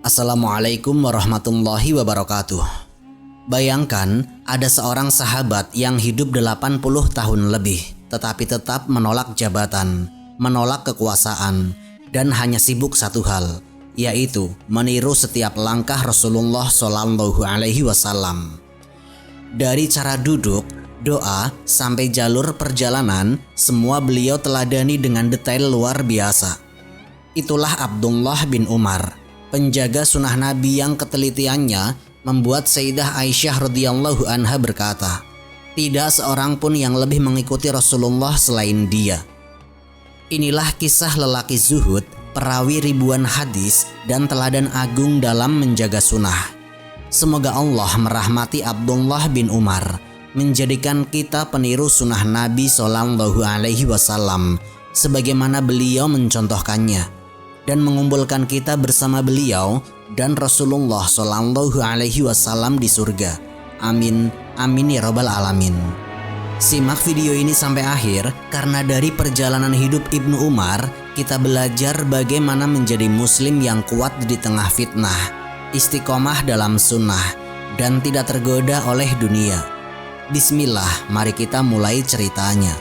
Assalamualaikum warahmatullahi wabarakatuh. Bayangkan ada seorang sahabat yang hidup 80 tahun lebih, tetapi tetap menolak jabatan, menolak kekuasaan, dan hanya sibuk satu hal, yaitu meniru setiap langkah Rasulullah Shallallahu Alaihi Wasallam. Dari cara duduk, doa, sampai jalur perjalanan, semua beliau teladani dengan detail luar biasa. Itulah Abdullah bin Umar, penjaga sunnah Nabi yang ketelitiannya membuat Sayyidah Aisyah radhiyallahu anha berkata, tidak seorang pun yang lebih mengikuti Rasulullah selain dia. Inilah kisah lelaki zuhud, perawi ribuan hadis, dan teladan agung dalam menjaga sunnah. Semoga Allah merahmati Abdullah bin Umar, menjadikan kita peniru sunnah Nabi Shallallahu Alaihi Wasallam sebagaimana beliau mencontohkannya, dan mengumpulkan kita bersama beliau dan Rasulullah Shallallahu Alaihi Wasallam di surga. Amin, amin ya robbal alamin. Simak video ini sampai akhir karena dari perjalanan hidup Ibnu Umar kita belajar bagaimana menjadi muslim yang kuat di tengah fitnah, istiqomah dalam sunnah, dan tidak tergoda oleh dunia. Bismillah, mari kita mulai ceritanya.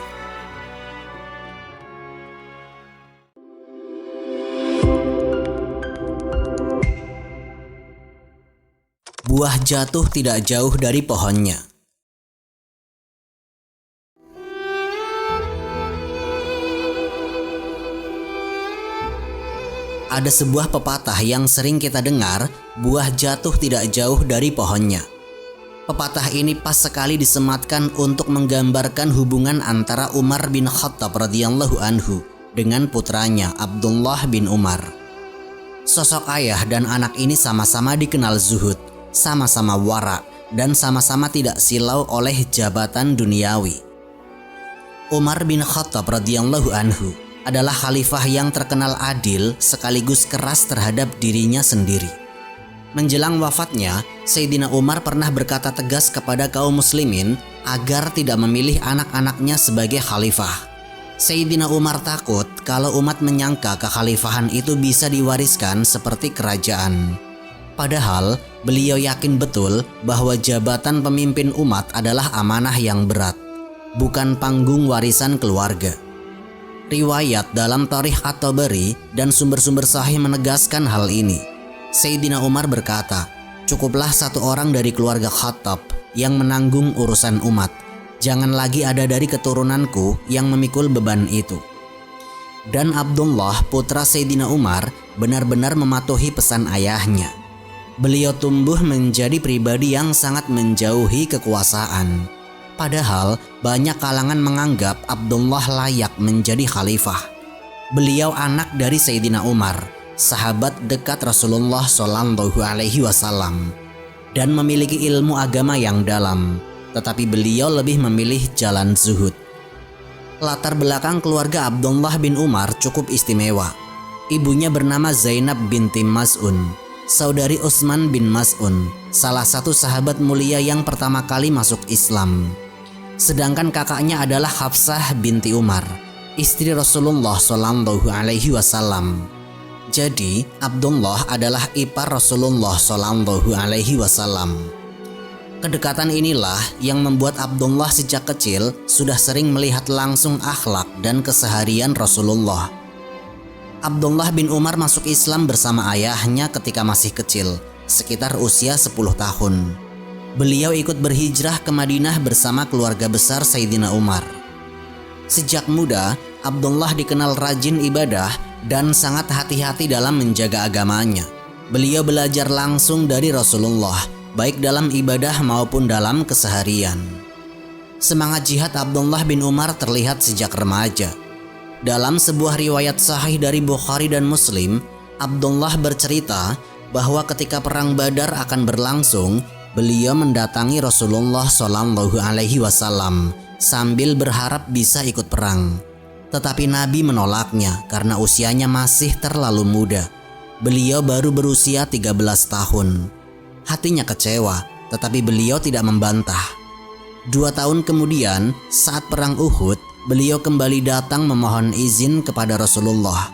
Buah jatuh tidak jauh dari pohonnya. Ada sebuah pepatah yang sering kita dengar, buah jatuh tidak jauh dari pohonnya. Pepatah ini pas sekali disematkan untuk menggambarkan hubungan antara Umar bin Khattab radhiyallahu anhu dengan putranya Abdullah bin Umar. Sosok ayah dan anak ini sama-sama dikenal zuhud, sama-sama wara, dan sama-sama tidak silau oleh jabatan duniawi. Umar bin Khattab radhiyallahu anhu adalah khalifah yang terkenal adil sekaligus keras terhadap dirinya sendiri. Menjelang wafatnya, Sayyidina Umar pernah berkata tegas kepada kaum muslimin agar tidak memilih anak-anaknya sebagai khalifah. Sayyidina Umar takut kalau umat menyangka kekhalifahan itu bisa diwariskan seperti kerajaan. Padahal beliau yakin betul bahwa jabatan pemimpin umat adalah amanah yang berat, bukan panggung warisan keluarga. Riwayat dalam Tarikh At-Tabari dan sumber-sumber sahih menegaskan hal ini. Sayyidina Umar berkata, cukuplah satu orang dari keluarga Khattab yang menanggung urusan umat. Jangan lagi ada dari keturunanku yang memikul beban itu. Dan Abdullah putra Sayyidina Umar benar-benar mematuhi pesan ayahnya. Beliau tumbuh menjadi pribadi yang sangat menjauhi kekuasaan. Padahal banyak kalangan menganggap Abdullah layak menjadi khalifah. Beliau anak dari Sayyidina Umar, sahabat dekat Rasulullah Shallallahu Alaihi Wasallam, dan memiliki ilmu agama yang dalam. Tetapi beliau lebih memilih jalan zuhud. Latar belakang keluarga Abdullah bin Umar cukup istimewa. Ibunya bernama Zainab binti Mas'un, saudari Utsman bin Mas'un, salah satu sahabat mulia yang pertama kali masuk Islam. Sedangkan kakaknya adalah Hafsah binti Umar, istri Rasulullah Shallallahu Alaihi Wasallam. Jadi Abdullah adalah ipar Rasulullah Shallallahu Alaihi Wasallam. Kedekatan inilah yang membuat Abdullah sejak kecil sudah sering melihat langsung akhlak dan keseharian Rasulullah. Abdullah bin Umar masuk Islam bersama ayahnya ketika masih kecil, sekitar usia 10 tahun. Beliau ikut berhijrah ke Madinah bersama keluarga besar Sayyidina Umar. Sejak muda, Abdullah dikenal rajin ibadah dan sangat hati-hati dalam menjaga agamanya. Beliau belajar langsung dari Rasulullah, baik dalam ibadah maupun dalam keseharian. Semangat jihad Abdullah bin Umar terlihat sejak remaja. Dalam sebuah riwayat sahih dari Bukhari dan Muslim, Abdullah bercerita bahwa ketika perang Badar akan berlangsung, beliau mendatangi Rasulullah Shallallahu Alaihi Wasallam sambil berharap bisa ikut perang. Tetapi Nabi menolaknya karena usianya masih terlalu muda. Beliau baru berusia 13 tahun. Hatinya kecewa, tetapi beliau tidak membantah. 2 tahun kemudian, saat perang Uhud, beliau kembali datang memohon izin kepada Rasulullah.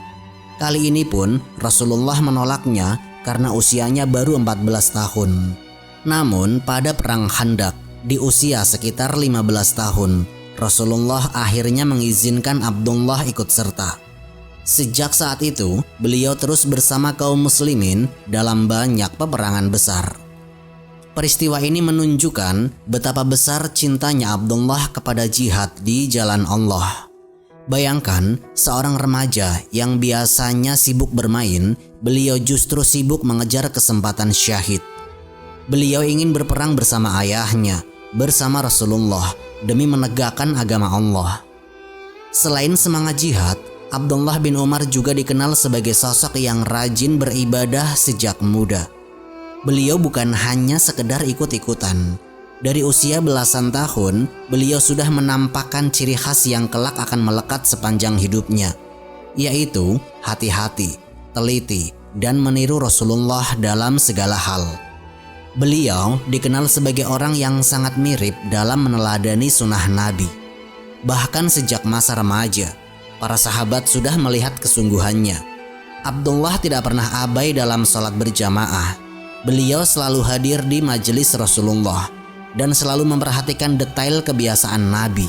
Kali ini pun Rasulullah menolaknya karena usianya baru 14 tahun. Namun pada perang Khandaq di usia sekitar 15 tahun, Rasulullah akhirnya mengizinkan Abdullah ikut serta. Sejak saat itu, beliau terus bersama kaum muslimin dalam banyak peperangan besar. Peristiwa ini menunjukkan betapa besar cintanya Abdullah kepada jihad di jalan Allah. Bayangkan seorang remaja yang biasanya sibuk bermain, beliau justru sibuk mengejar kesempatan syahid. Beliau ingin berperang bersama ayahnya, bersama Rasulullah, demi menegakkan agama Allah. Selain semangat jihad, Abdullah bin Umar juga dikenal sebagai sosok yang rajin beribadah sejak muda. Beliau bukan hanya sekedar ikut-ikutan. Dari usia belasan tahun, beliau sudah menampakkan ciri khas yang kelak akan melekat sepanjang hidupnya, yaitu hati-hati, teliti, dan meniru Rasulullah dalam segala hal. Beliau dikenal sebagai orang yang sangat mirip dalam meneladani sunnah Nabi. Bahkan sejak masa remaja, para sahabat sudah melihat kesungguhannya. Abdullah tidak pernah abai dalam sholat berjamaah. Beliau selalu hadir di majelis Rasulullah dan selalu memperhatikan detail kebiasaan Nabi.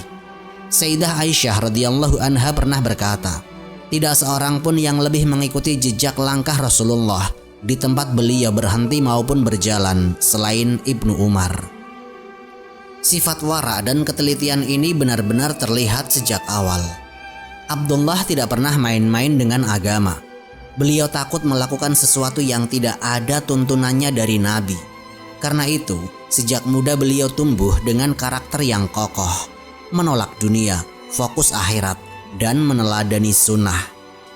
Sayyidah Aisyah radhiyallahu anha pernah berkata, tidak seorang pun yang lebih mengikuti jejak langkah Rasulullah di tempat beliau berhenti maupun berjalan selain Ibnu Umar. Sifat wara dan ketelitian ini benar-benar terlihat sejak awal. Abdullah tidak pernah main-main dengan agama. Beliau takut melakukan sesuatu yang tidak ada tuntunannya dari Nabi. Karena itu, sejak muda beliau tumbuh dengan karakter yang kokoh, menolak dunia, fokus akhirat, dan meneladani sunnah.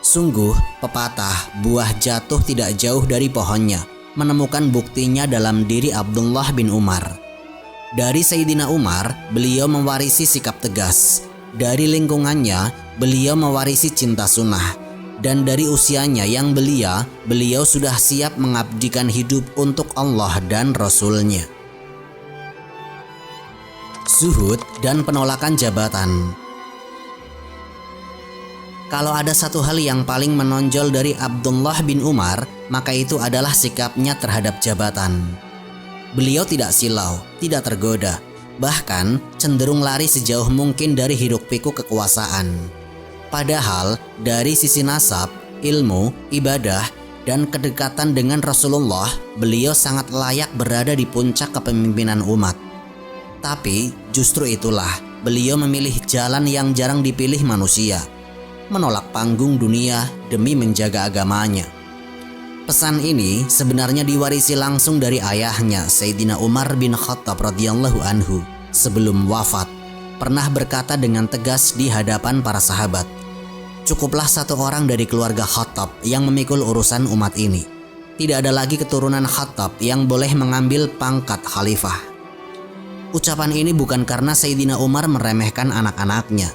Sungguh, pepatah buah jatuh tidak jauh dari pohonnya menemukan buktinya dalam diri Abdullah bin Umar. Dari Sayyidina Umar, beliau mewarisi sikap tegas. Dari lingkungannya, beliau mewarisi cinta sunnah. Dan dari usianya yang belia, beliau sudah siap mengabdikan hidup untuk Allah dan Rasul-Nya. Zuhud dan penolakan jabatan. Kalau ada satu hal yang paling menonjol dari Abdullah bin Umar, maka itu adalah sikapnya terhadap jabatan. Beliau tidak silau, tidak tergoda, bahkan cenderung lari sejauh mungkin dari hiruk-pikuk kekuasaan. Padahal dari sisi nasab, ilmu, ibadah, dan kedekatan dengan Rasulullah, beliau sangat layak berada di puncak kepemimpinan umat. Tapi justru itulah beliau memilih jalan yang jarang dipilih manusia, menolak panggung dunia demi menjaga agamanya. Pesan ini sebenarnya diwarisi langsung dari ayahnya, Sayyidina Umar bin Khattab radhiyallahu anhu, sebelum wafat, pernah berkata dengan tegas di hadapan para sahabat, "Cukuplah satu orang dari keluarga Khattab yang memikul urusan umat ini. Tidak ada lagi keturunan Khattab yang boleh mengambil pangkat khalifah." Ucapan ini bukan karena Sayyidina Umar meremehkan anak-anaknya,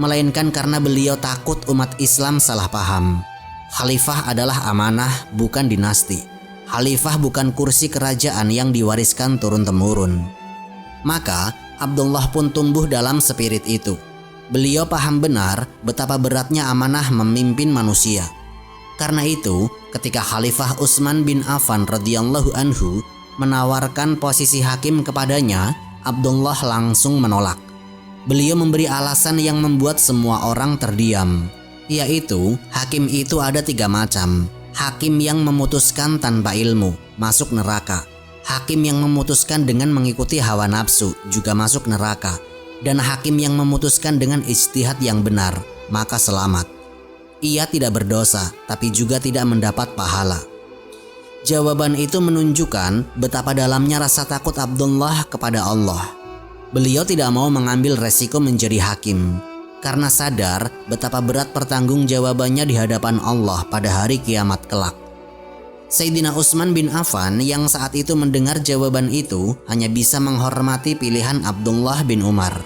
melainkan karena beliau takut umat Islam salah paham. Khalifah adalah amanah, bukan dinasti. Khalifah bukan kursi kerajaan yang diwariskan turun-temurun. Maka Abdullah pun tumbuh dalam spirit itu. Beliau paham benar betapa beratnya amanah memimpin manusia. Karena itu, ketika Khalifah Utsman bin Affan radhiyallahu anhu menawarkan posisi hakim kepadanya, Abdullah langsung menolak. Beliau memberi alasan yang membuat semua orang terdiam, yaitu hakim itu ada 3 macam. Hakim yang memutuskan tanpa ilmu, masuk neraka. Hakim yang memutuskan dengan mengikuti hawa nafsu, juga masuk neraka. Dan hakim yang memutuskan dengan ijtihad yang benar, maka selamat. Ia tidak berdosa, tapi juga tidak mendapat pahala. Jawaban itu menunjukkan betapa dalamnya rasa takut Abdullah kepada Allah. Beliau tidak mau mengambil resiko menjadi hakim, karena sadar betapa berat pertanggungjawabannya di hadapan Allah pada hari kiamat kelak. Sayyidina Utsman bin Affan yang saat itu mendengar jawaban itu hanya bisa menghormati pilihan Abdullah bin Umar.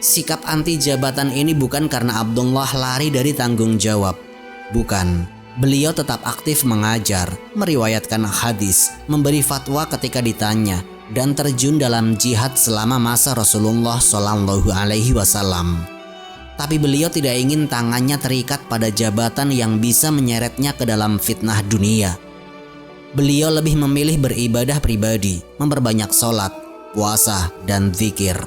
Sikap anti jabatan ini bukan karena Abdullah lari dari tanggung jawab. Bukan, beliau tetap aktif mengajar, meriwayatkan hadis, memberi fatwa ketika ditanya, dan terjun dalam jihad selama masa Rasulullah Shallallahu Alaihi Wasallam. Tapi beliau tidak ingin tangannya terikat pada jabatan yang bisa menyeretnya ke dalam fitnah dunia. Beliau lebih memilih beribadah pribadi, memperbanyak sholat, puasa, dan zikir.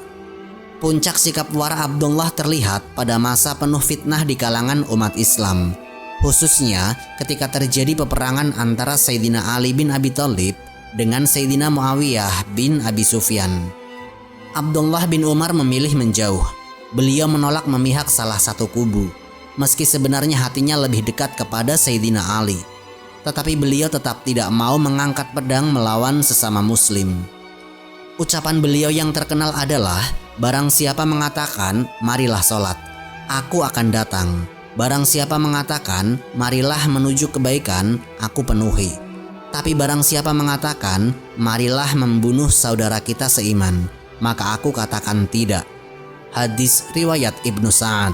Puncak sikap wara Abdullah terlihat pada masa penuh fitnah di kalangan umat Islam, khususnya ketika terjadi peperangan antara Sayyidina Ali bin Abi Thalib dengan Sayyidina Muawiyah bin Abi Sufyan. Abdullah bin Umar memilih menjauh. Beliau menolak memihak salah satu kubu, meski sebenarnya hatinya lebih dekat kepada Sayyidina Ali. Tetapi beliau tetap tidak mau mengangkat pedang melawan sesama muslim. Ucapan beliau yang terkenal adalah, barang siapa mengatakan, marilah sholat, aku akan datang. Barang siapa mengatakan, marilah menuju kebaikan, aku penuhi. Tapi barang siapa mengatakan, marilah membunuh saudara kita seiman, maka aku katakan tidak. Hadis riwayat Ibnu Sa'ad.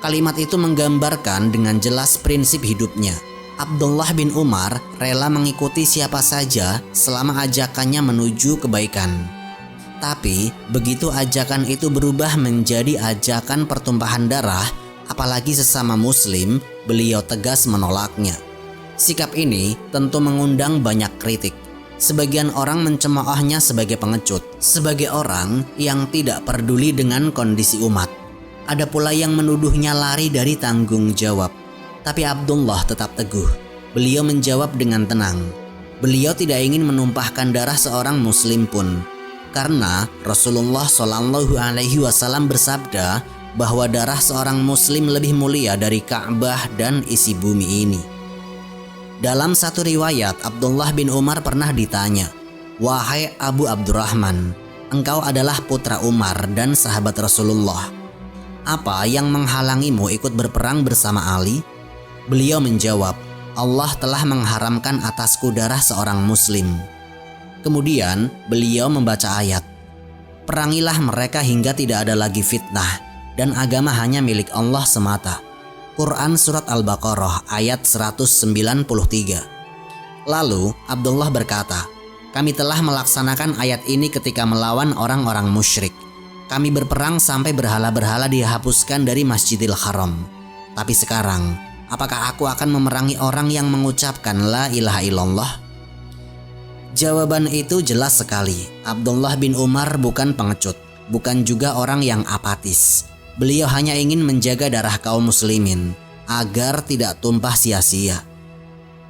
Kalimat itu menggambarkan dengan jelas prinsip hidupnya. Abdullah bin Umar rela mengikuti siapa saja selama ajakannya menuju kebaikan. Tapi begitu ajakan itu berubah menjadi ajakan pertumpahan darah, apalagi sesama muslim, beliau tegas menolaknya. Sikap ini tentu mengundang banyak kritik. Sebagian orang mencemoohnya sebagai pengecut, sebagai orang yang tidak peduli dengan kondisi umat. Ada pula yang menuduhnya lari dari tanggung jawab. Tapi Abdullah tetap teguh. Beliau menjawab dengan tenang. Beliau tidak ingin menumpahkan darah seorang muslim pun. Karena Rasulullah SAW bersabda bahwa darah seorang muslim lebih mulia dari Ka'bah dan isi bumi ini. Dalam satu riwayat, Abdullah bin Umar pernah ditanya, "Wahai Abu Abdurrahman, engkau adalah putra Umar dan sahabat Rasulullah. Apa yang menghalangimu ikut berperang bersama Ali?" Beliau menjawab, "Allah telah mengharamkan atasku darah seorang muslim." Kemudian beliau membaca ayat, "Perangilah mereka hingga tidak ada lagi fitnah, dan agama hanya milik Allah semata." Quran Surat Al-Baqarah ayat 193. Lalu Abdullah berkata, "Kami telah melaksanakan ayat ini ketika melawan orang-orang musyrik. Kami berperang sampai berhala-berhala dihapuskan dari Masjidil Haram. Tapi sekarang, apakah aku akan memerangi orang yang mengucapkan la ilaha illallah?" Jawaban itu jelas sekali. Abdullah bin Umar bukan pengecut, bukan juga orang yang apatis. Beliau hanya ingin menjaga darah kaum muslimin agar tidak tumpah sia-sia.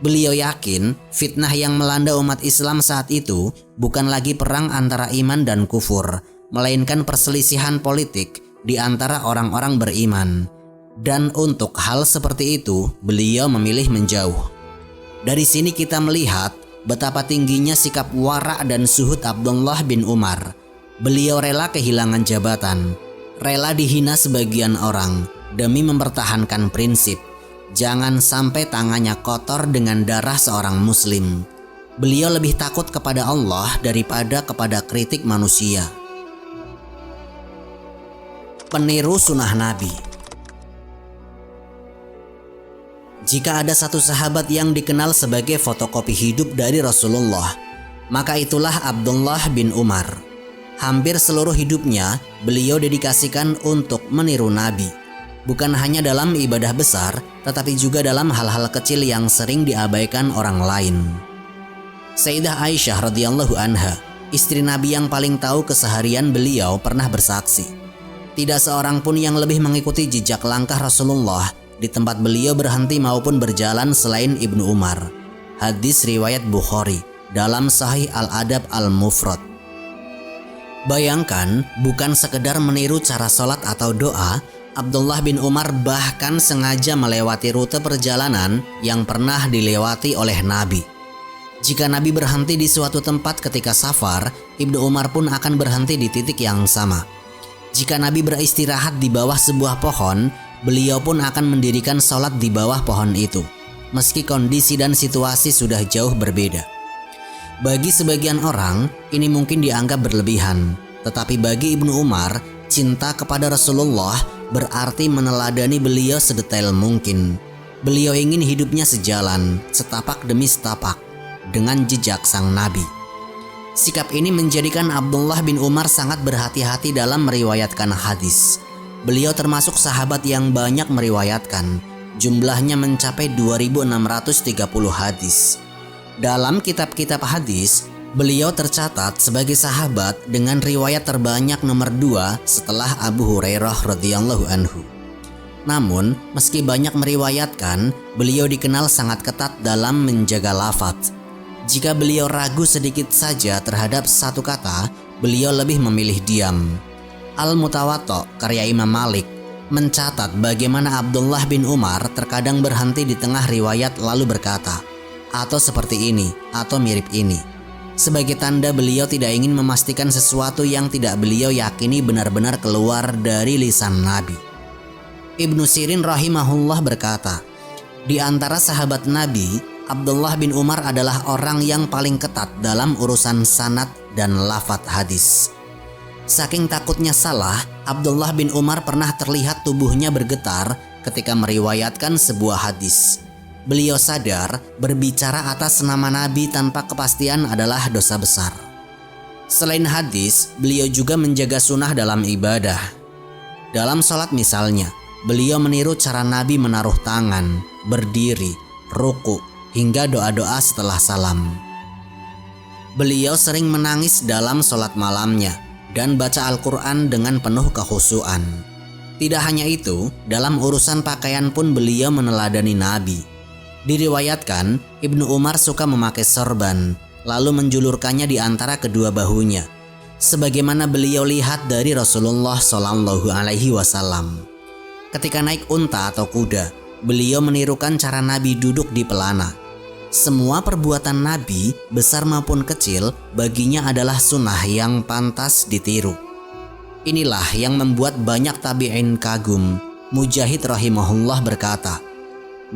Beliau yakin fitnah yang melanda umat Islam saat itu bukan lagi perang antara iman dan kufur, melainkan perselisihan politik di antara orang-orang beriman. Dan untuk hal seperti itu, beliau memilih menjauh. Dari sini kita melihat betapa tingginya sikap wara dan zuhud Abdullah bin Umar. Beliau rela kehilangan jabatan, rela dihina sebagian orang demi mempertahankan prinsip, jangan sampai tangannya kotor dengan darah seorang muslim. Beliau lebih takut kepada Allah daripada kepada kritik manusia. Peniru sunnah Nabi. Jika ada satu sahabat yang dikenal sebagai fotokopi hidup dari Rasulullah, maka itulah Abdullah bin Umar. Hampir seluruh hidupnya beliau dedikasikan untuk meniru Nabi. Bukan hanya dalam ibadah besar, tetapi juga dalam hal-hal kecil yang sering diabaikan orang lain. Sayyidah Aisyah radhiyallahu anha, istri Nabi yang paling tahu keseharian beliau, pernah bersaksi, "Tidak seorang pun yang lebih mengikuti jejak langkah Rasulullah di tempat beliau berhenti maupun berjalan selain Ibnu Umar." Hadis riwayat Bukhari dalam Sahih Al-Adab Al-Mufrad. Bayangkan, bukan sekedar meniru cara sholat atau doa, Abdullah bin Umar bahkan sengaja melewati rute perjalanan yang pernah dilewati oleh Nabi. Jika Nabi berhenti di suatu tempat ketika safar, Ibnu Umar pun akan berhenti di titik yang sama. Jika Nabi beristirahat di bawah sebuah pohon, beliau pun akan mendirikan sholat di bawah pohon itu, meski kondisi dan situasi sudah jauh berbeda. Bagi sebagian orang, ini mungkin dianggap berlebihan. Tetapi bagi Ibnu Umar, cinta kepada Rasulullah berarti meneladani beliau sedetail mungkin. Beliau ingin hidupnya sejalan, setapak demi setapak, dengan jejak sang Nabi. Sikap ini menjadikan Abdullah bin Umar sangat berhati-hati dalam meriwayatkan hadis. Beliau termasuk sahabat yang banyak meriwayatkan. Jumlahnya mencapai 2.630 hadis. Dalam kitab-kitab hadis, beliau tercatat sebagai sahabat dengan riwayat terbanyak nomor 2 setelah Abu Hurairah radhiyallahu anhu. Namun, meski banyak meriwayatkan, beliau dikenal sangat ketat dalam menjaga lafadz. Jika beliau ragu sedikit saja terhadap satu kata, beliau lebih memilih diam. Al-Mutawatta karya Imam Malik mencatat bagaimana Abdullah bin Umar terkadang berhenti di tengah riwayat lalu berkata, atau seperti ini, atau mirip ini. Sebagai tanda beliau tidak ingin memastikan sesuatu yang tidak beliau yakini benar-benar keluar dari lisan Nabi. Ibnu Sirin rahimahullah berkata, di antara sahabat Nabi, Abdullah bin Umar adalah orang yang paling ketat dalam urusan sanad dan lafadz hadis. Saking takutnya salah, Abdullah bin Umar pernah terlihat tubuhnya bergetar ketika meriwayatkan sebuah hadis. Beliau sadar berbicara atas nama Nabi tanpa kepastian adalah dosa besar. Selain hadis, beliau juga menjaga sunnah dalam ibadah. Dalam sholat misalnya, beliau meniru cara Nabi menaruh tangan, berdiri, ruku, hingga doa-doa setelah salam. Beliau sering menangis dalam sholat malamnya dan baca Al-Quran dengan penuh kekhusyuan. Tidak hanya itu, dalam urusan pakaian pun beliau meneladani Nabi. Diriwayatkan, Ibnu Umar suka memakai sorban, lalu menjulurkannya di antara kedua bahunya, sebagaimana beliau lihat dari Rasulullah Shallallahu Alaihi Wasallam. Ketika naik unta atau kuda, beliau menirukan cara Nabi duduk di pelana. Semua perbuatan Nabi, besar maupun kecil, baginya adalah sunnah yang pantas ditiru. Inilah yang membuat banyak tabi'in kagum. Mujahid rahimahullah berkata,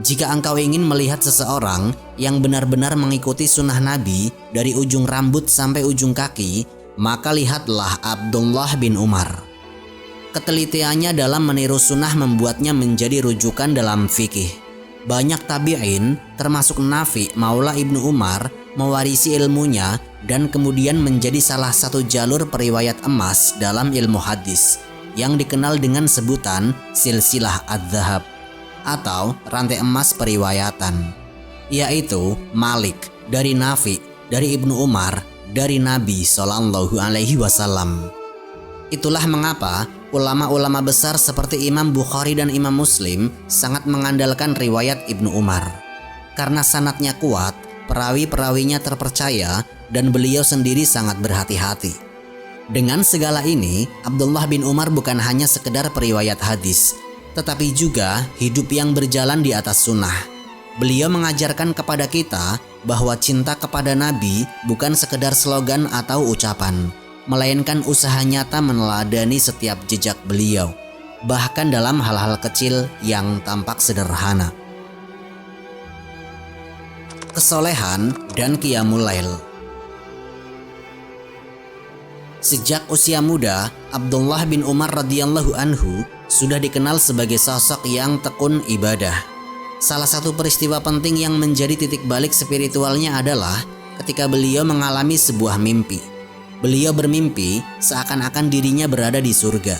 jika engkau ingin melihat seseorang yang benar-benar mengikuti sunnah Nabi dari ujung rambut sampai ujung kaki, maka lihatlah Abdullah bin Umar. Ketelitiannya dalam meniru sunnah membuatnya menjadi rujukan dalam fikih. Banyak tabi'in, termasuk Nafi Maula Ibnu Umar, mewarisi ilmunya dan kemudian menjadi salah satu jalur periwayat emas dalam ilmu hadis yang dikenal dengan sebutan silsilah adz-dzahab atau rantai emas periwayatan, yaitu Malik dari Nafi, dari Ibnu Umar, dari Nabi Shallallahu Alaihi Wasallam. Itulah mengapa ulama-ulama besar seperti Imam Bukhari dan Imam Muslim sangat mengandalkan riwayat Ibnu Umar. Karena sanadnya kuat, perawi-perawinya terpercaya, dan beliau sendiri sangat berhati-hati. Dengan segala ini, Abdullah bin Umar bukan hanya sekedar periwayat hadis, tetapi juga hidup yang berjalan di atas sunnah. Beliau mengajarkan kepada kita bahwa cinta kepada Nabi bukan sekedar slogan atau ucapan, melainkan usaha nyata meneladani setiap jejak beliau, bahkan dalam hal-hal kecil yang tampak sederhana. Kesolehan dan qiyamul lail. Sejak usia muda, Abdullah bin Umar radhiyallahu anhu sudah dikenal sebagai sosok yang tekun ibadah. Salah satu peristiwa penting yang menjadi titik balik spiritualnya adalah ketika beliau mengalami sebuah mimpi. Beliau bermimpi seakan-akan dirinya berada di surga.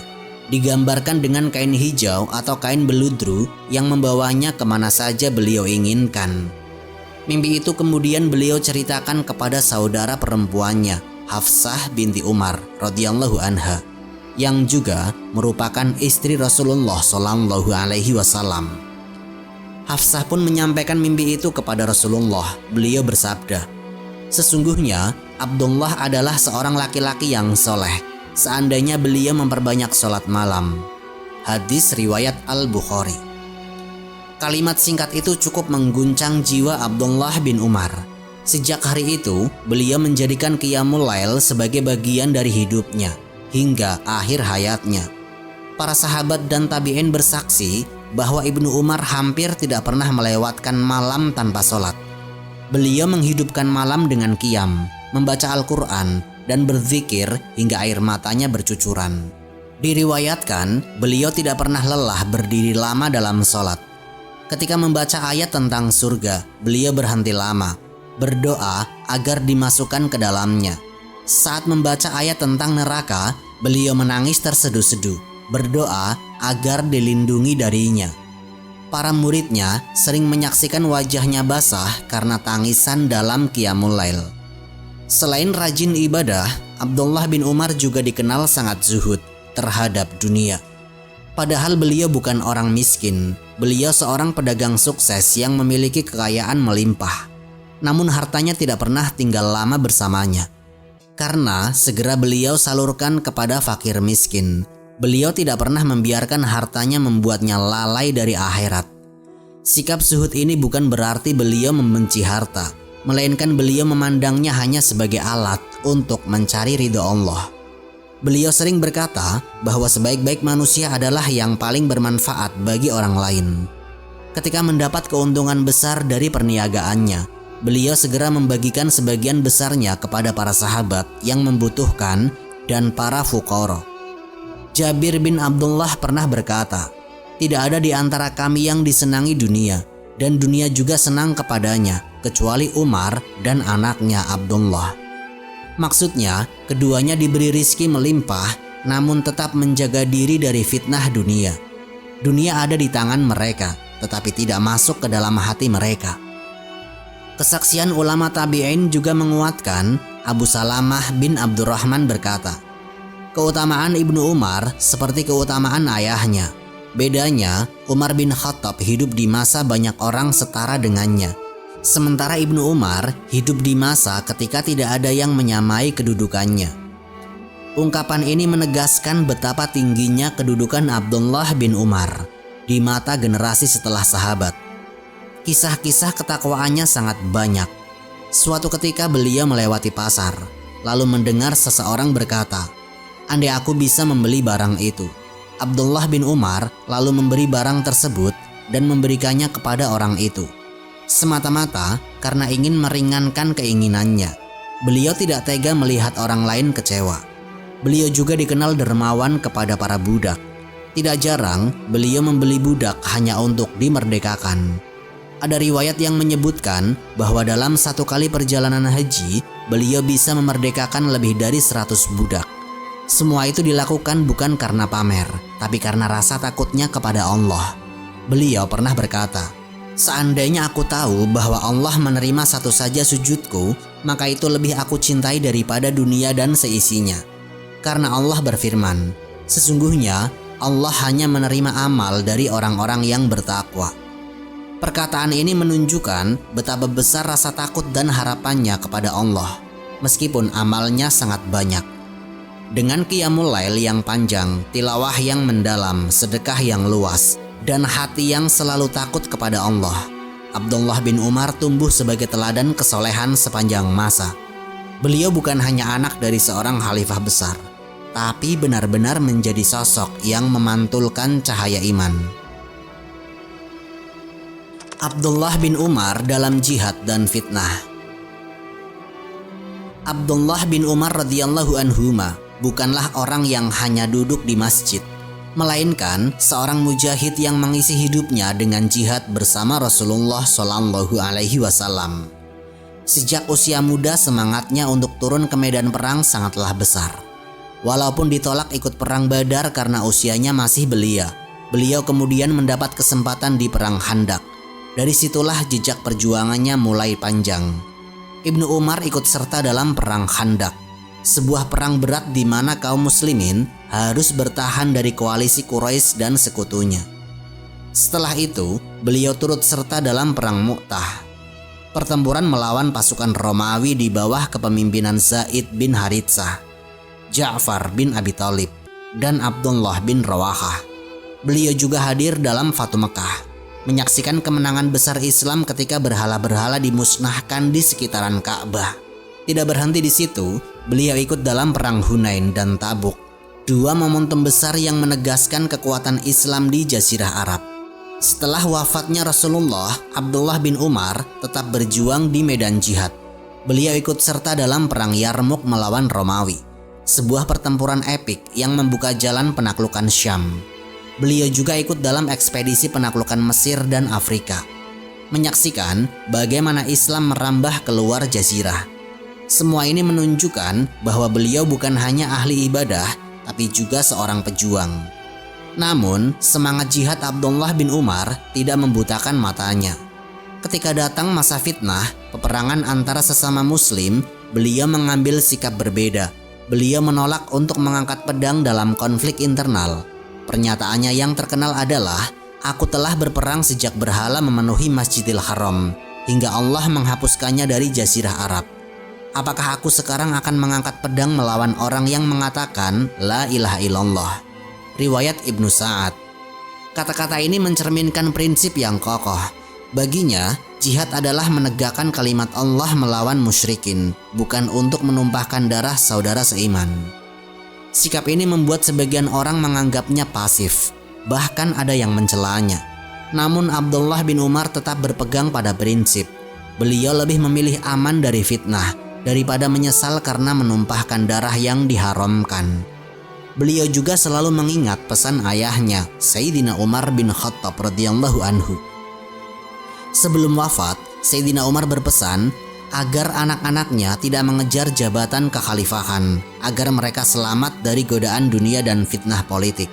Digambarkan dengan kain hijau atau kain beludru yang membawanya kemana saja beliau inginkan. Mimpi itu kemudian beliau ceritakan kepada saudara perempuannya, Hafsah binti Umar radhiyallahu anha, yang juga merupakan istri Rasulullah Shallallahu Alaihi Wasallam. Hafsah pun menyampaikan mimpi itu kepada Rasulullah. Beliau bersabda, sesungguhnya Abdullah adalah seorang laki-laki yang soleh. Seandainya beliau memperbanyak sholat malam. Hadis riwayat Al-Bukhari. Kalimat singkat itu cukup mengguncang jiwa Abdullah bin Umar. Sejak hari itu, beliau menjadikan qiyamul lail sebagai bagian dari hidupnya hingga akhir hayatnya. Para sahabat dan tabi'in bersaksi bahwa Ibnu Umar hampir tidak pernah melewatkan malam tanpa sholat. Beliau menghidupkan malam dengan qiyam, membaca Al-Quran, dan berzikir hingga air matanya bercucuran. Diriwayatkan, beliau tidak pernah lelah berdiri lama dalam sholat. Ketika membaca ayat tentang surga, beliau berhenti lama, berdoa agar dimasukkan ke dalamnya. Saat membaca ayat tentang neraka, beliau menangis terseduh-seduh, berdoa agar dilindungi darinya. Para muridnya sering menyaksikan wajahnya basah karena tangisan dalam qiyamul lail. Selain rajin ibadah, Abdullah bin Umar juga dikenal sangat zuhud terhadap dunia. Padahal beliau bukan orang miskin, beliau seorang pedagang sukses yang memiliki kekayaan melimpah. Namun hartanya tidak pernah tinggal lama bersamanya. Karena segera beliau salurkan kepada fakir miskin. Beliau tidak pernah membiarkan hartanya membuatnya lalai dari akhirat. Sikap zuhud ini bukan berarti beliau membenci harta, melainkan beliau memandangnya hanya sebagai alat untuk mencari ridho Allah. Beliau sering berkata bahwa sebaik-baik manusia adalah yang paling bermanfaat bagi orang lain. Ketika mendapat keuntungan besar dari perniagaannya, beliau segera membagikan sebagian besarnya kepada para sahabat yang membutuhkan dan para fuqara. Jabir bin Abdullah pernah berkata, "Tidak ada di antara kami yang disenangi dunia, dan dunia juga senang kepadanya, kecuali Umar dan anaknya Abdullah." Maksudnya, keduanya diberi rizki melimpah, namun tetap menjaga diri dari fitnah dunia. Dunia ada di tangan mereka, tetapi tidak masuk ke dalam hati mereka. Kesaksian ulama tabi'in juga menguatkan. Abu Salamah bin Abdurrahman berkata, "Keutamaan Ibnu Umar seperti keutamaan ayahnya. Bedanya, Umar bin Khattab hidup di masa banyak orang setara dengannya. Sementara Ibnu Umar hidup di masa ketika tidak ada yang menyamai kedudukannya." Ungkapan ini menegaskan betapa tingginya kedudukan Abdullah bin Umar di mata generasi setelah sahabat. Kisah-kisah ketakwaannya sangat banyak. Suatu ketika beliau melewati pasar, lalu mendengar seseorang berkata, "Andai aku bisa membeli barang itu." Abdullah bin Umar lalu memberi barang tersebut dan memberikannya kepada orang itu. Semata-mata karena ingin meringankan keinginannya. Beliau tidak tega melihat orang lain kecewa. Beliau juga dikenal dermawan kepada para budak. Tidak jarang beliau membeli budak hanya untuk dimerdekakan. Ada riwayat yang menyebutkan bahwa dalam satu kali perjalanan haji, beliau bisa memerdekakan lebih dari 100 budak. Semua itu dilakukan bukan karena pamer, tapi karena rasa takutnya kepada Allah. Beliau pernah berkata, "Seandainya aku tahu bahwa Allah menerima satu saja sujudku, maka itu lebih aku cintai daripada dunia dan seisinya." Karena Allah berfirman, "Sesungguhnya Allah hanya menerima amal dari orang-orang yang bertakwa." Perkataan ini menunjukkan betapa besar rasa takut dan harapannya kepada Allah, meskipun amalnya sangat banyak. Dengan qiyamul lail yang panjang, tilawah yang mendalam, sedekah yang luas, dan hati yang selalu takut kepada Allah, Abdullah bin Umar tumbuh sebagai teladan kesolehan sepanjang masa. Beliau bukan hanya anak dari seorang khalifah besar, tapi benar-benar menjadi sosok yang memantulkan cahaya iman. Abdullah bin Umar dalam jihad dan fitnah. Abdullah bin Umar radhiyallahu anhuma bukanlah orang yang hanya duduk di masjid, melainkan seorang mujahid yang mengisi hidupnya dengan jihad bersama Rasulullah Shallallahu Alaihi Wasallam. Sejak usia muda semangatnya untuk turun ke medan perang sangatlah besar. Walaupun ditolak ikut perang Badar karena usianya masih belia, beliau kemudian mendapat kesempatan di perang Khandaq. Dari situlah jejak perjuangannya mulai panjang. Ibnu Umar ikut serta dalam perang Khandaq, sebuah perang berat di mana kaum muslimin harus bertahan dari koalisi Quraisy dan sekutunya. Setelah itu, beliau turut serta dalam perang Mu'tah, pertempuran melawan pasukan Romawi di bawah kepemimpinan Zaid bin Haritsah, Ja'far bin Abi Thalib, dan Abdullah bin Rawahah. Beliau juga hadir dalam Fatu Mekah, menyaksikan kemenangan besar Islam ketika berhala-berhala dimusnahkan di sekitaran Ka'bah. Tidak berhenti di situ, beliau ikut dalam perang Hunain dan Tabuk, dua momentum besar yang menegaskan kekuatan Islam di Jazirah Arab. Setelah wafatnya Rasulullah, Abdullah bin Umar tetap berjuang di medan jihad. Beliau ikut serta dalam perang Yarmuk melawan Romawi, sebuah pertempuran epik yang membuka jalan penaklukan Syam. Beliau juga ikut dalam ekspedisi penaklukan Mesir dan Afrika, menyaksikan bagaimana Islam merambah keluar jazirah. Semua ini menunjukkan bahwa beliau bukan hanya ahli ibadah, tapi juga seorang pejuang. Namun, semangat jihad Abdullah bin Umar tidak membutakan matanya. Ketika datang masa fitnah, peperangan antara sesama muslim, beliau mengambil sikap berbeda. Beliau menolak untuk mengangkat pedang dalam konflik internal. Pernyataannya yang terkenal adalah, "Aku telah berperang sejak berhala memenuhi Masjidil Haram, hingga Allah menghapuskannya dari Jazirah Arab. Apakah aku sekarang akan mengangkat pedang melawan orang yang mengatakan La ilaha illallah?" Riwayat Ibnu Sa'ad. Kata-kata ini mencerminkan prinsip yang kokoh. Baginya, jihad adalah menegakkan kalimat Allah melawan musyrikin, bukan untuk menumpahkan darah saudara seiman. Sikap ini membuat sebagian orang menganggapnya pasif, bahkan ada yang mencelanya. Namun Abdullah bin Umar tetap berpegang pada prinsip. Beliau lebih memilih aman dari fitnah daripada menyesal karena menumpahkan darah yang diharamkan. Beliau juga selalu mengingat pesan ayahnya, Sayyidina Umar bin Khattab radhiyallahu anhu. Sebelum wafat, Sayyidina Umar berpesan agar anak-anaknya tidak mengejar jabatan kekhalifahan, agar mereka selamat dari godaan dunia dan fitnah politik.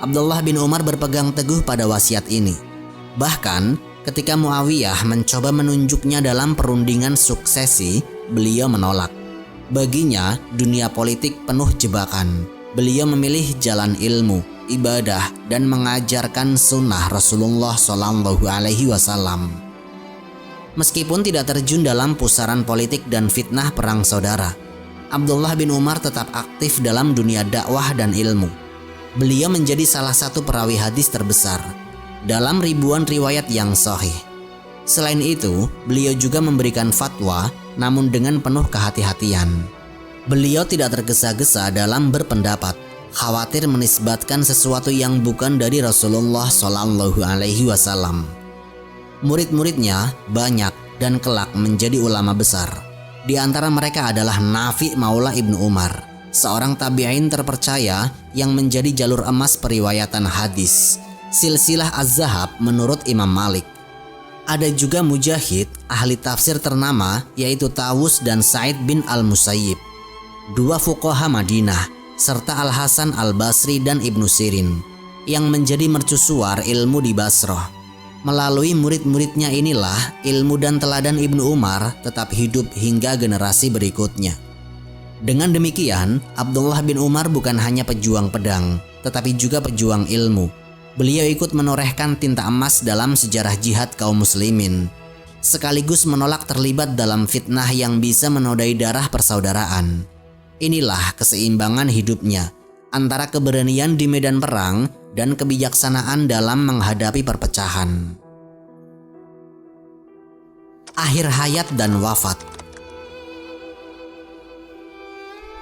Abdullah bin Umar berpegang teguh pada wasiat ini. Bahkan, ketika Muawiyah mencoba menunjuknya dalam perundingan suksesi, beliau menolak. Baginya, dunia politik penuh jebakan. Beliau memilih jalan ilmu, ibadah, dan mengajarkan sunnah Rasulullah SAW. Meskipun tidak terjun dalam pusaran politik dan fitnah perang saudara, Abdullah bin Umar tetap aktif dalam dunia dakwah dan ilmu. Beliau menjadi salah satu perawi hadis terbesar dalam ribuan riwayat yang sahih. Selain itu, beliau juga memberikan fatwa, namun dengan penuh kehati-hatian. Beliau tidak tergesa-gesa dalam berpendapat, khawatir menisbatkan sesuatu yang bukan dari Rasulullah SAW. Murid-muridnya banyak dan kelak menjadi ulama besar. Di antara mereka adalah Nafi' Maula Ibnu Umar, seorang tabi'in terpercaya yang menjadi jalur emas periwayatan hadis, silsilah Az-Zahab menurut Imam Malik. Ada juga Mujahid, ahli tafsir ternama, yaitu Tawus dan Sa'id bin Al-Musayyib, dua fuqaha Madinah, serta Al-Hasan Al-Basri dan Ibnu Sirin, yang menjadi mercusuar ilmu di Basrah. Melalui murid-muridnya inilah ilmu dan teladan Ibnu Umar tetap hidup hingga generasi berikutnya. Dengan demikian, Abdullah bin Umar bukan hanya pejuang pedang, tetapi juga pejuang ilmu. Beliau ikut menorehkan tinta emas dalam sejarah jihad kaum muslimin, sekaligus menolak terlibat dalam fitnah yang bisa menodai darah persaudaraan. Inilah keseimbangan hidupnya antara keberanian di medan perang dan kebijaksanaan dalam menghadapi perpecahan. Akhir hayat dan wafat.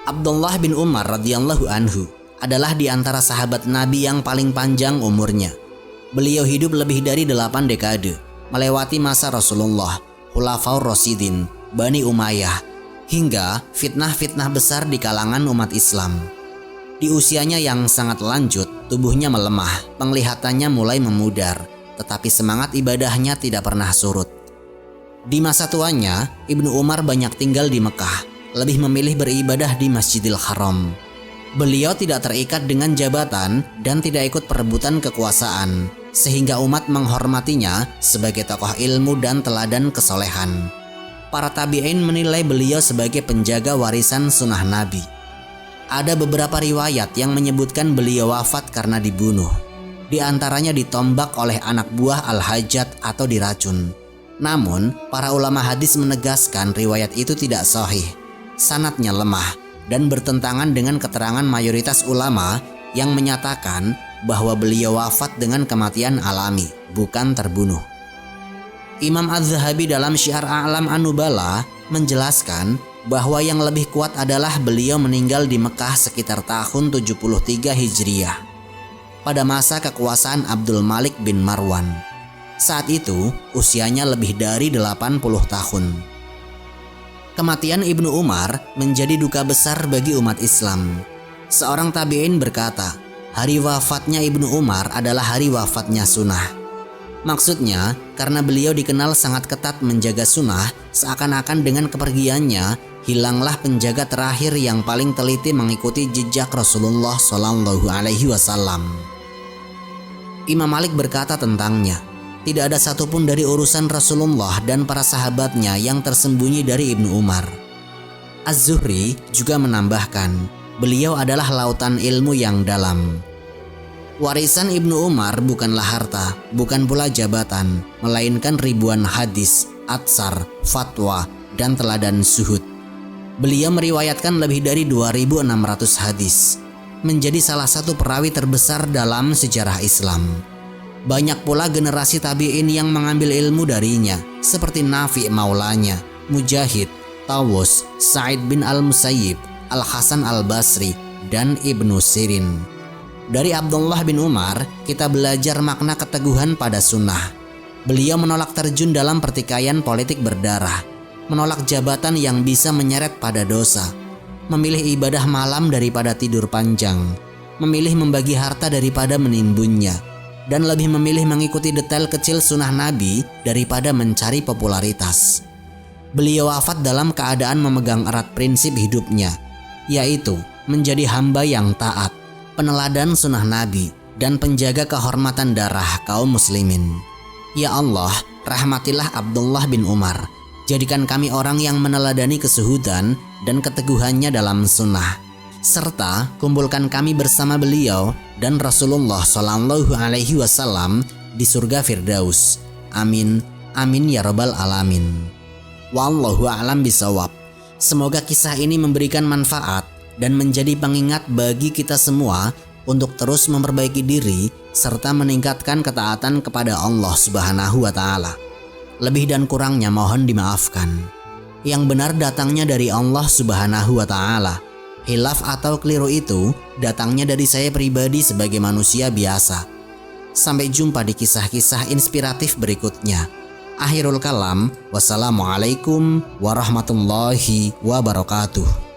Abdullah bin Umar radhiyallahu anhu adalah di antara sahabat Nabi yang paling panjang umurnya. Beliau hidup lebih dari 8 dekade, melewati masa Rasulullah, Khulafaur Rasyidin, Bani Umayyah, hingga fitnah-fitnah besar di kalangan umat Islam. Di usianya yang sangat lanjut, tubuhnya melemah, penglihatannya mulai memudar, tetapi semangat ibadahnya tidak pernah surut. Di masa tuanya, Ibnu Umar banyak tinggal di Mekah, lebih memilih beribadah di Masjidil Haram. Beliau tidak terikat dengan jabatan dan tidak ikut perebutan kekuasaan, sehingga umat menghormatinya sebagai tokoh ilmu dan teladan kesolehan. Para tabi'in menilai beliau sebagai penjaga warisan sunnah Nabi. Ada beberapa riwayat yang menyebutkan beliau wafat karena dibunuh. Di antaranya ditombak oleh anak buah Al-Hajjaj atau diracun. Namun, para ulama hadis menegaskan riwayat itu tidak sahih. Sanadnya lemah dan bertentangan dengan keterangan mayoritas ulama yang menyatakan bahwa beliau wafat dengan kematian alami, bukan terbunuh. Imam Az-Zahabi dalam Syiar A'lam An-Nubala menjelaskan bahwa yang lebih kuat adalah beliau meninggal di Mekah sekitar tahun 73 Hijriah pada masa kekuasaan Abdul Malik bin Marwan. Saat itu usianya lebih dari 80 tahun. Kematian Ibnu Umar menjadi duka besar bagi umat Islam. Seorang tabi'in berkata, hari wafatnya Ibnu Umar adalah hari wafatnya sunnah. Maksudnya, karena beliau dikenal sangat ketat menjaga sunnah, seakan-akan dengan kepergiannya, hilanglah penjaga terakhir yang paling teliti mengikuti jejak Rasulullah SAW. Imam Malik berkata tentangnya, tidak ada satupun dari urusan Rasulullah dan para sahabatnya yang tersembunyi dari Ibnu Umar. Az-Zuhri juga menambahkan, beliau adalah lautan ilmu yang dalam. Warisan Ibnu Umar bukanlah harta, bukan pula jabatan, melainkan ribuan hadis, atsar, fatwa, dan teladan zuhud. Beliau meriwayatkan lebih dari 2.600 hadis, menjadi salah satu perawi terbesar dalam sejarah Islam. Banyak pula generasi tabi'in yang mengambil ilmu darinya, seperti Nafi' maulanya, Mujahid, Tawus, Sa'id bin al-Musayyib, Al-Hasan al-Basri, dan Ibnu Sirin. Dari Abdullah bin Umar, kita belajar makna keteguhan pada sunnah. Beliau menolak terjun dalam pertikaian politik berdarah, menolak jabatan yang bisa menyeret pada dosa, memilih ibadah malam daripada tidur panjang, memilih membagi harta daripada menimbunnya, dan lebih memilih mengikuti detail kecil sunnah Nabi daripada mencari popularitas. Beliau wafat dalam keadaan memegang erat prinsip hidupnya, yaitu menjadi hamba yang taat, peneladan sunnah Nabi, dan penjaga kehormatan darah kaum muslimin. Ya Allah, rahmatilah Abdullah bin Umar. Jadikan kami orang yang meneladani kesuhudan dan keteguhannya dalam sunnah, serta kumpulkan kami bersama beliau dan Rasulullah Shallallahu Alaihi Wasallam di surga Firdaus. Amin, amin ya rabbal alamin. Wallahu a'lam bisawab. Semoga kisah ini memberikan manfaat dan menjadi pengingat bagi kita semua untuk terus memperbaiki diri serta meningkatkan ketaatan kepada Allah Subhanahu wa Ta'ala. Lebih dan kurangnya mohon dimaafkan. Yang benar datangnya dari Allah Subhanahu wa Ta'ala. Hilaf atau keliru itu datangnya dari saya pribadi sebagai manusia biasa. Sampai jumpa di kisah-kisah inspiratif berikutnya. Akhirul kalam, wassalamualaikum warahmatullahi wabarakatuh.